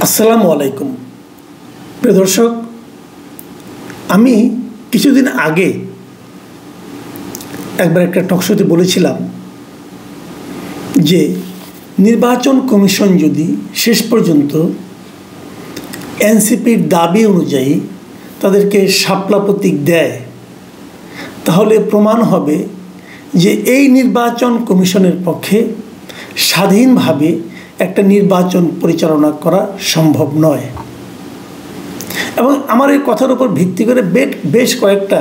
আসসালামু আলাইকুম প্রিয় দর্শক, আমি কিছুদিন আগে একবার একটা টকশোতে বলেছিলাম যে নির্বাচন কমিশন যদি শেষ পর্যন্ত এনসিপির দাবি অনুযায়ী তাদেরকে শাপলা প্রতীক দেয়, তাহলে প্রমাণ হবে যে এই নির্বাচন কমিশনের পক্ষে স্বাধীনভাবে একটা নির্বাচন পরিচালনা করা সম্ভব নয়। এবং আমার এই কথার উপর ভিত্তি করে বেশ কয়েকটা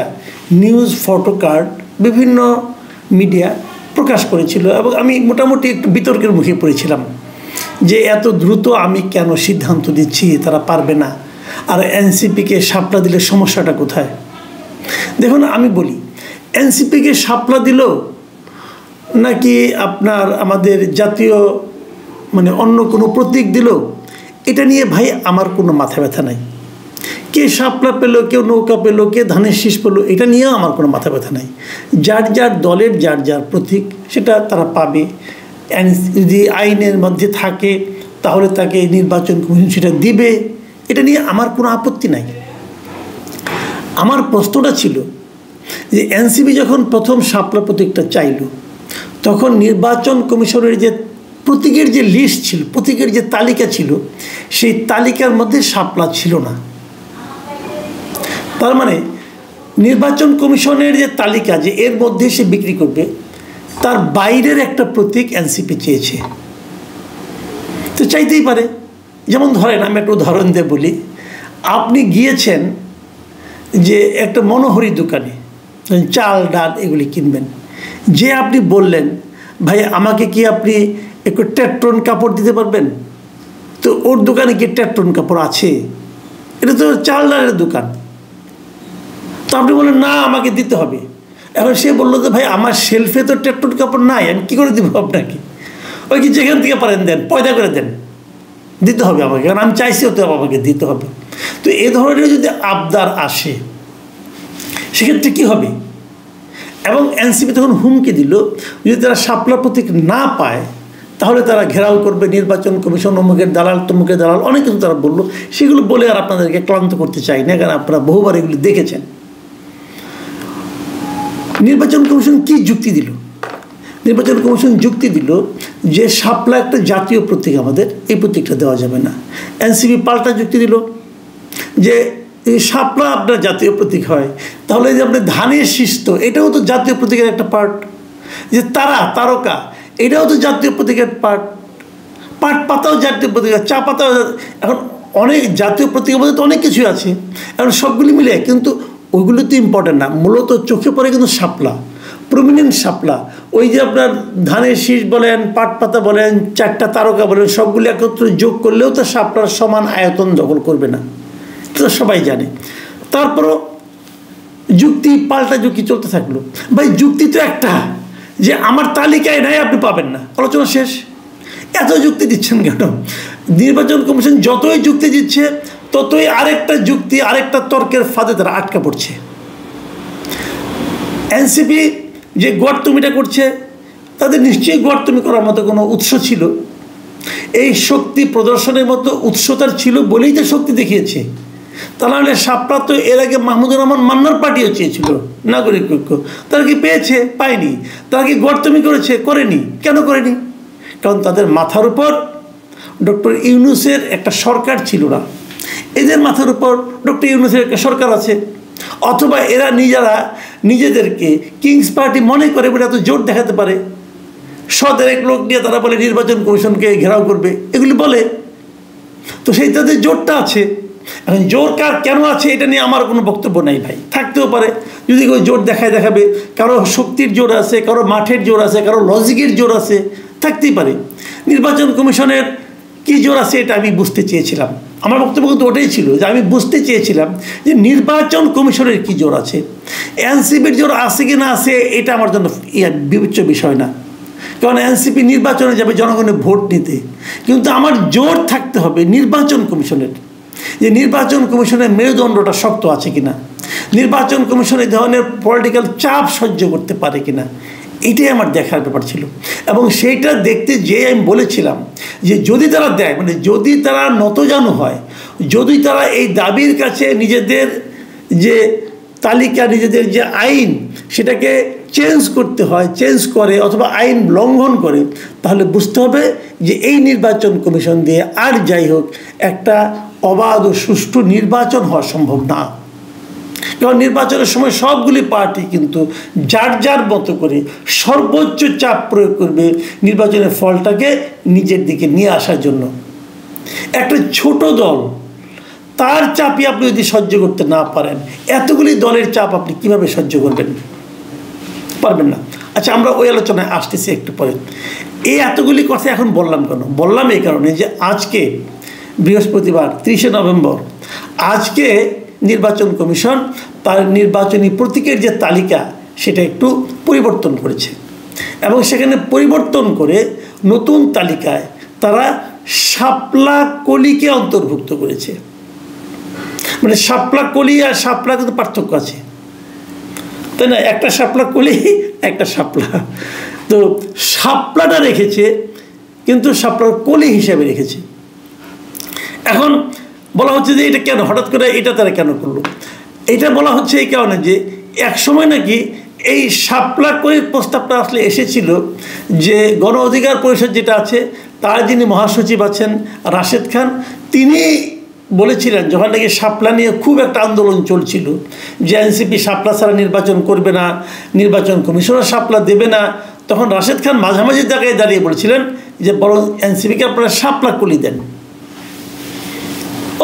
নিউজ ফটো কার্ড বিভিন্ন মিডিয়া প্রকাশ করেছিল এবং আমি মোটামুটি একটু বিতর্কের মুখে পড়েছিলাম যে এত দ্রুত আমি কেন সিদ্ধান্ত দিচ্ছি, তারা পারবে না, আর এনসিপিকে শাপলা দিলে সমস্যাটা কোথায়। দেখুন, আমি বলি, এনসিপিকে শাপলা দিল নাকি আপনার আমাদের জাতীয় অন্য কোনো প্রতীক দিল, এটা নিয়ে ভাই আমার কোনো মাথা ব্যথা নাই। কে শাপলা পেলো, কেউ নৌকা পেলো, কে ধানের শীষ পেলো, এটা নিয়েও আমার কোনো মাথা ব্যথা নাই। যার যার দলের যার যার প্রতীক সেটা তারা পাবে। যদি আইনের মধ্যে থাকে তাহলে তাকে নির্বাচন কমিশন সেটা দিবে, এটা নিয়ে আমার কোনো আপত্তি নাই। আমার প্রশ্নটা ছিল যে এনসিপি যখন প্রথম শাপলা প্রতীকটা চাইল, তখন নির্বাচন কমিশনের যে প্রতীকের যে লিস্ট ছিল, প্রতীকের যে তালিকা ছিল, সেই তালিকার মধ্যে শাপলা ছিল না। তার মানে নির্বাচন কমিশনের যে তালিকা যে এর মধ্যে সে বিক্রি করবে, তার বাইরের একটা প্রতীক এনসিপি চেয়েছে। তো চাইতেই পারে। যেমন ধরেন, আমি একটা উদাহরণ দিয়ে বলি, আপনি গিয়েছেন যে একটা মনোহরি দোকানে চাল ডাল এগুলি কিনবেন, যে আপনি বললেন ভাই আমাকে কি আপনি একটু টেট্রন কাপড় দিতে পারবেন, তো ওর দোকানে কি টেট্রন কাপড় আছে? এটা তো চাল ডালের দোকান। তো আপনি বললেন না, আমাকে দিতে হবে। এখন সে বললো যে ভাই আমার শেলফে তো টেট্রন কাপড় নাই, আমি কী করে দিব আপনাকে? ওই কি যেখান থেকে পারেন দেন, পয়দা করে দেন, দিতে হবে আমাকে, কারণ আমি চাইছি তো আমাকে দিতে হবে। তো এ ধরনের যদি আবদার আসে সেক্ষেত্রে কী হবে? এবং এনসিপি তখন হুমকি দিল, যদি তারা শাপলা প্রতীক না পায় তাহলে তারা ঘেরাও করবে নির্বাচন কমিশন, অমুকের দালাল তমুকের দালাল, অনেক কিছু তারা বললো। সেগুলো বলে আর আপনাদেরকে ক্লান্ত করতে চাই না, কারণ আপনারা বহুবার এগুলি দেখেছেন। নির্বাচন কমিশন কি যুক্তি দিল? নির্বাচন কমিশন যুক্তি দিল যে শাপলা একটা জাতীয় প্রতীক, আমাদের এই প্রতীকটা দেওয়া যাবে না। এনসিপি পাল্টা যুক্তি দিল যে এই শাপলা আপনার জাতীয় প্রতীক হয়, তাহলে যে আপনার ধানের শীষ, তো এটাও তো জাতীয় প্রতীকের একটা পার্ট। যে তারকা, এটাও তো জাতীয় প্রতীকের পার্ট। পাট পাতাও জাতীয় প্রতীক, চা পাতাও। এখন অনেক জাতীয় প্রতীকের মধ্যে তো অনেক কিছুই আছে, এখন সবগুলি মিলে, কিন্তু ওইগুলো তো ইম্পর্টেন্ট না। মূলত চোখে পড়ে কিন্তু শাপলা, প্রমিনেন্ট শাপলা। ওই যে আপনার ধানের শীষ বলেন, পাট পাতা বলেন, চারটা তারকা বলেন, সবগুলি একত্রে যোগ করলেও তো শাপলার সমান আয়তন দখল করবে না, তো সবাই জানে। তারপরও যুক্তি পাল্টা যুক্তি চলতে থাকলো। ভাই যুক্তি তো একটা, যে আমার তালিকায় নাই, আপনি পাবেন না, আলোচনা শেষ। এত যুক্তি দিচ্ছেন কেন? নির্বাচন কমিশন যতই যুক্তি দিচ্ছে ততই আরেকটা যুক্তি, আরেকটা তর্কের ফাঁদে তারা আটকা পড়ছে। এনসিপি যে গড়তুমিটা করছে, তাদের নিশ্চয়ই গড়তুমি করার মতো কোনো উৎস ছিল। এই শক্তি প্রদর্শনের মতো উৎসতার ছিল বলেই তো শক্তি দেখিয়েছে। তা নাহলে শাপলা তো এর আগে মাহমুদুর রহমান মান্নার পার্টিও চেয়েছিল, নাগরিক ঐক্য। তারা কি পেয়েছে? পায়নি। তারা কি গড়তুমি করেছে? করেনি। কেন করেনি? কারণ তাদের মাথার উপর ডক্টর ইউনূসের একটা সরকার ছিল না, এদের মাথার উপর ডক্টর ইউনূসের একটা সরকার আছে। অথবা এরা নিজেদেরকে কিংস পার্টি মনে করে বলে এত জোর দেখাতে পারে। সদের এক লোক নিয়ে তারা বলে নির্বাচন কমিশনকে ঘেরাও করবে, এগুলি বলে। তো সেই তাদের জোরটা আছে। এখন জোর কার কেন আছে এটা নিয়ে আমার কোনো বক্তব্য নাই ভাই। থাকতেও পারে, যদি কেউ জোর দেখাবে, কারো শক্তির জোর আছে, কারো মাঠের জোর আছে, কারো লজিকের জোর আছে, থাকতেই পারে। নির্বাচন কমিশনের কী জোর আছে এটা আমি বুঝতে চেয়েছিলাম। আমার বক্তব্য কিন্তু ওটাই ছিল যে আমি বুঝতে চেয়েছিলাম যে নির্বাচন কমিশনের কী জোর আছে। এনসিপির জোর আছে কি না আছে এটা আমার জন্য বিবেচ্য বিষয় না, কারণ এনসিপি নির্বাচনে যাবে জনগণের ভোট নিতে। কিন্তু আমার জোর থাকতে হবে নির্বাচন কমিশনের, যে নির্বাচন কমিশনের মেরুদণ্ডটা শক্ত আছে কিনা, নির্বাচন কমিশন এই ধরনের পলিটিক্যাল চাপ সহ্য করতে পারে কিনা। এটাই আমার দেখার ব্যাপার ছিল। এবং সেইটা দেখতে যেয়ে আমি বলেছিলাম যে যদি তারা দেয়, মানে যদি তারা নতজানু হয়, যদি তারা এই দাবির কাছে নিজেদের যে তালিকা, নিজেদের যে আইন, সেটাকে চেঞ্জ করতে হয়, চেঞ্জ করে অথবা আইন লঙ্ঘন করে, তাহলে বুঝতে হবে যে এই নির্বাচন কমিশন দিয়ে আর যাই হোক একটা অবাধ ও সুষ্ঠু নির্বাচন হওয়া সম্ভব না। কারণ নির্বাচনের সময় সবগুলি পার্টি কিন্তু যার যার মতো করে সর্বোচ্চ চাপ প্রয়োগ করবে নির্বাচনের ফলটাকে নিজের দিকে নিয়ে আসার জন্য। একটা ছোট দল, তার চাপই আপনি যদি সহ্য করতে না পারেন, এতগুলি দলের চাপ আপনি কিভাবে সহ্য করবেন? পারবেন না। আচ্ছা, আমরা ওই আলোচনায় আসতেছি একটু পরে। এই এতগুলি কথা এখন বললাম কেন? বললাম এই কারণে যে আজকে বৃহস্পতিবার 30শে নভেম্বর, আজকে নির্বাচন কমিশন তার নির্বাচনী প্রতীকের যে তালিকা সেটা একটু পরিবর্তন করেছে এবং সেখানে পরিবর্তন করে নতুন তালিকায় তারা শাপলা কলিকে অন্তর্ভুক্ত করেছে। মানে শাপলা কলি আর শাপলা কিন্তু পার্থক্য আছে, তাই না? একটা শাপলা কলি, একটা শাপলা। তো শাপলাটা রেখেছে কিন্তু শাপলার কলি হিসাবে রেখেছে। এখন বলা হচ্ছে যে এটা কেন হঠাৎ করে এটা তারা কেন করলো? এটা বলা হচ্ছে এই কারণে যে একসময় নাকি এই শাপলা কলির প্রস্তাবটা আসলে এসেছিল যে গণ অধিকার পরিষদ যেটা আছে তার যিনি মহাসচিব আছেন রাশেদ খান, তিনি বলেছিলেন যখন নাকি শাপলা নিয়ে খুব একটা আন্দোলন চলছিল যে এনসিপি শাপলা ছাড়া নির্বাচন করবে না, নির্বাচন কমিশনও শাপলা দেবে না, তখন রাশেদ খান মাঝামাঝি জায়গায় দাঁড়িয়ে বলেছিলেন যে বরং এনসিপিকে আপনারা শাপলা কলি দেন।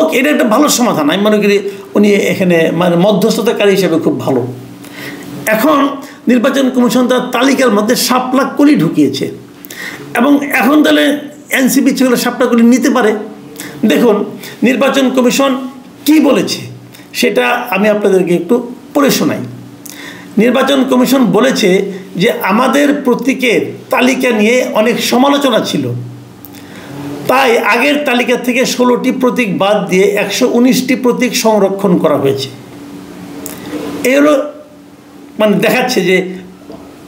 ওকে, এটা একটা ভালো সমাধান। আমি মনে করি উনি এখানে মানে মধ্যস্থতাকারী হিসেবে খুব ভালো। এখন নির্বাচন কমিশন তার তালিকার মধ্যে শাপলা কলি ঢুকিয়েছে এবং এখন তাহলে এনসিপি ছিল শাপলা কলি নিতে পারে। দেখুন নির্বাচন কমিশন কি বলেছে সেটা আমি আপনাদেরকে একটু পড়ে শোনাই। নির্বাচন কমিশন বলেছে যে আমাদের প্রতীকের তালিকা নিয়ে অনেক সমালোচনা ছিল, তাই আগের তালিকা থেকে 16টি প্রতীক বাদ দিয়ে 119টি প্রতীক সংরক্ষণ করা হয়েছে। এই হলো মানে দেখাচ্ছে যে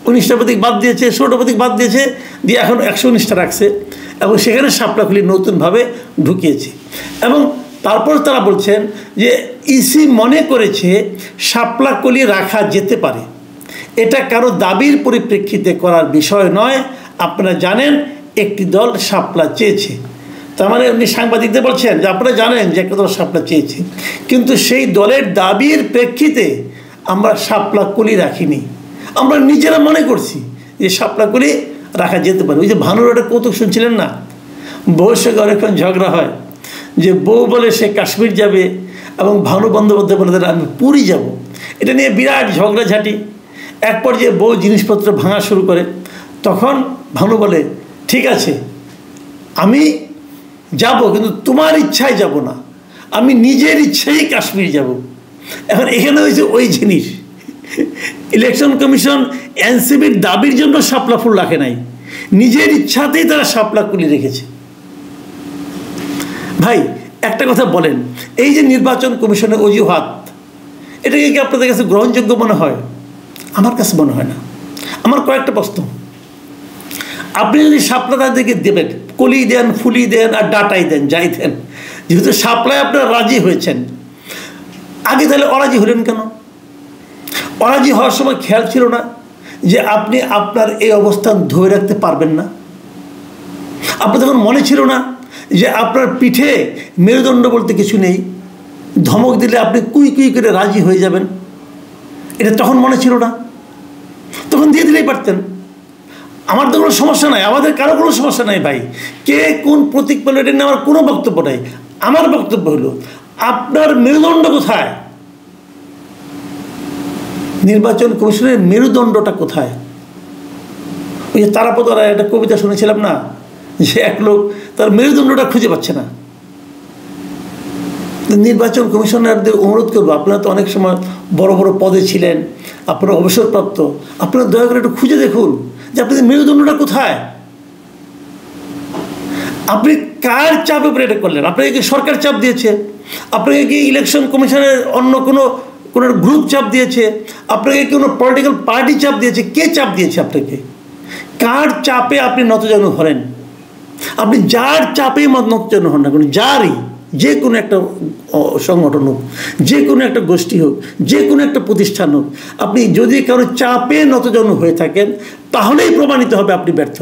19টা প্রতীক বাদ দিয়েছে, 16টা প্রতীক বাদ দিয়েছে, দিয়ে এখন 119টা রাখছে এবং সেখানে শাপলাকলি নতুনভাবে ঢুকিয়েছে। এবং তারপর তারা বলছেন যে ইসি মনে করেছে শাপলাকলি রাখা যেতে পারে, এটা কারো দাবির পরিপ্রেক্ষিতে করার বিষয় নয়। আপনারা জানেন একটি দল শাপলা চেয়েছে, তার মানে উনি সাংবাদিকদের বলছেন যে আপনারা জানেন যে একটা দল শাপলা চেয়েছে, কিন্তু সেই দলের দাবির প্রেক্ষিতে আমরা শাপলাকলি রাখিনি, আমরা নিজেরা মনে করছি যে শাপলাকলি রাখা যেতে পারে। ওই যে ভানুর একটা কৌতুক শুনছিলেন না, বউয়ের সঙ্গে অনেকক্ষণ ঝগড়া হয় যে বউ বলে সে কাশ্মীর যাবে এবং ভানু বন্দ্যোপাধ্যায় বলে দেন আমি পুরী যাব। এটা নিয়ে বিরাট ঝগড়াঝাঁটি। এক পর্যায়ে বউ জিনিসপত্র ভাঙা শুরু করে, তখন ভানু বলে ঠিক আছে আমি যাব, কিন্তু তোমার ইচ্ছায় যাব না, আমি নিজের ইচ্ছাই কাশ্মীর যাব। এখন এখানে হয়েছে ওই জিনিস, ইলেকশন কমিশন এনসিপির দাবির জন্য শাপলা ফুল রাখে নাই, নিজের ইচ্ছাতেই তারা শাপলাকলি রেখেছে। ভাই একটা কথা বলেন, এই যে নির্বাচন কমিশনের অজুহাত, এটাকে কি আপনাদের কাছে গ্রহণযোগ্য মনে হয়? আমার কাছে মনে হয় না। আমার কয়েকটা প্রশ্ন, আপনি যদি শাপলা তাদেরকে দেবেন, কলি দেন, ফুলি দেন আর ডাটাই দেন, যাই দেন, যেহেতু শাপলায় আপনারা রাজি হয়েছেন, আগে তাহলে অরাজি হলেন কেন? অরাজি হওয়ার সময় খেয়াল ছিল না যে আপনি আপনার এই অবস্থান ধরে রাখতে পারবেন না? আপনার তখন মনে ছিল না যে আপনার পিঠে মেরুদণ্ড বলতে কিছু নেই, ধমক দিলে আপনি কুই কুই করে রাজি হয়ে যাবেন? এটা তখন মনে ছিল না? তখন দিয়ে দিলেই পারতেন। আমার তো কোনো সমস্যা নাই, আমাদের কারো কোনো সমস্যা নাই ভাই, কে কোন প্রতীক পেল এটা নিয়ে আমার কোনো বক্তব্য নাই। আমার বক্তব্য হলো আপনার মেরুদণ্ড কোথায়? নির্বাচন কমিশনের মেরুদণ্ডটা কোথায়? ওই যে তারাপদ রায় একটা কবিতা শুনেছিলাম না, যে এক লোক তার মেরুদণ্ডটা খুঁজে পাচ্ছে না। নির্বাচন কমিশনারদের অনুরোধ করবো, আপনারা তো অনেক সময় বড় বড় পদে ছিলেন, আপনারা অবসরপ্রাপ্ত, আপনারা দয়া করে একটু খুঁজে দেখুন যে আপনাদের মেরুদণ্ডটা কোথায়। আপনি কার চাপে উপরে এটা করলেন? আপনাকে কি সরকার চাপ দিয়েছে? আপনাকে কি ইলেকশন কমিশনের অন্য কোনো কোনো গ্রুপ চাপ দিয়েছে আপনাকে, কোনো পলিটিক্যাল পার্টি চাপ দিয়েছে, কে চাপ দিয়েছে আপনাকে? কার চাপে আপনি নতজানু হলেন? আপনি যার চাপেই নতজানু হন না কেন, যারই, যে কোনো একটা সংগঠন হোক, যে কোনো একটা গোষ্ঠী হোক, যে কোনো একটা প্রতিষ্ঠান হোক, আপনি যদি কারো চাপে নতজানু হয়ে থাকেন তাহলেই প্রমাণিত হবে আপনি ব্যর্থ।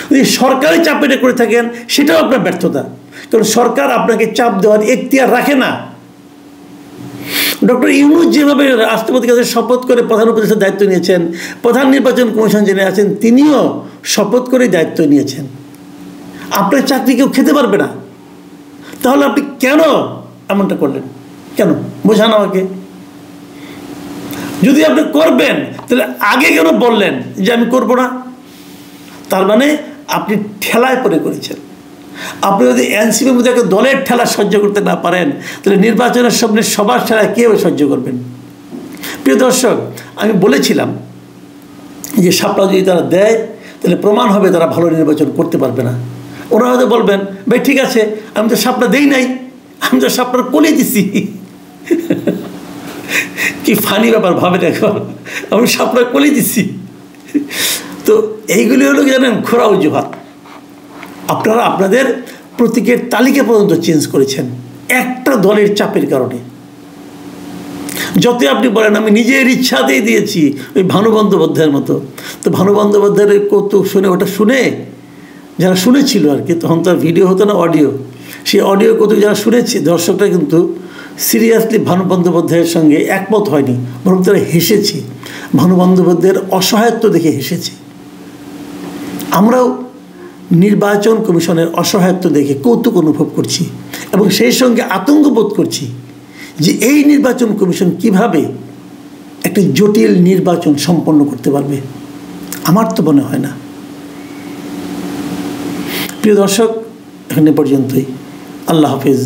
যদি সরকারি চাপে করে থাকেন সেটাও আপনার ব্যর্থতা, কারণ সরকার আপনাকে চাপ দেওয়ার এখতিয়ার রাখে না। ডক্টর ইউনূস যেভাবে রাষ্ট্রপতির কাছে শপথ করে প্রধান উপদেষ্টার দায়িত্ব নিয়েছেন, প্রধান নির্বাচন কমিশন যিনি আছেন তিনিও শপথ করে দায়িত্ব নিয়েছেন। আপনার চাকরি কেউ খেতে পারবে না, তাহলে আপনি কেন এমনটা করলেন? কেন বোঝান আমাকে। যদি আপনি করবেন তাহলে আগে কেন বললেন যে আমি করব না? তার মানে আপনি ঠেলায় পড়ে করেছেন। আপনি যদি এনসিপির মধ্যে একটা দলের ঠেলা সহ্য করতে না পারেন তাহলে নির্বাচনের সামনে সবার ঠেলা কীভাবে সহ্য করবেন? প্রিয় দর্শক, আমি বলেছিলাম যে শাপলা যদি তারা দেয় তাহলে প্রমাণ হবে তারা ভালো নির্বাচন করতে পারবে না। ওরা হয়তো বলবেন, ভাই ঠিক আছে, আমি তো শাপলা দেই নাই, আমি তো শাপলার কোলে দিছি। কি ফানি ব্যাপার ভাবে দেখো, আমি শাপলার কোলে দিছি। তো এইগুলি হলো কি জানেন, খোরা অজুহাত। আপনারা আপনাদের প্রতীকের তালিকা পর্যন্ত চেঞ্জ করেছেন একটা দলের চাপের কারণে। যতই আপনি বলেন আমি নিজের ইচ্ছাতেই দিয়েছি, ওই ভানু বন্দ্যোপাধ্যায়ের মতো। তো ভানু বন্দ্যোপাধ্যায়ের কৌতুক শুনে, ওটা শুনে যারা শুনেছিল আর কি, তখন তো আর ভিডিও হতো না, অডিও, সেই অডিও কৌতুক যারা শুনেছে দর্শকরা কিন্তু সিরিয়াসলি ভানু বন্দ্যোপাধ্যায়ের সঙ্গে একমত হয়নি, বরং তারা হেসেছে, ভানু বন্দ্যোপাধ্যায়ের অসহায়ত্ব দেখে হেসেছে। আমরাও নির্বাচন কমিশনের অসহায়ত্ব দেখে কৌতুক অনুভব করছি এবং সেই সঙ্গে আতঙ্ক বোধ করছি যে এই নির্বাচন কমিশন কিভাবে একটি জটিল নির্বাচন সম্পন্ন করতে পারবে। আমার তো মনে হয় না। প্রিয় দর্শক, এখানে পর্যন্তই। আল্লাহ হাফিজ।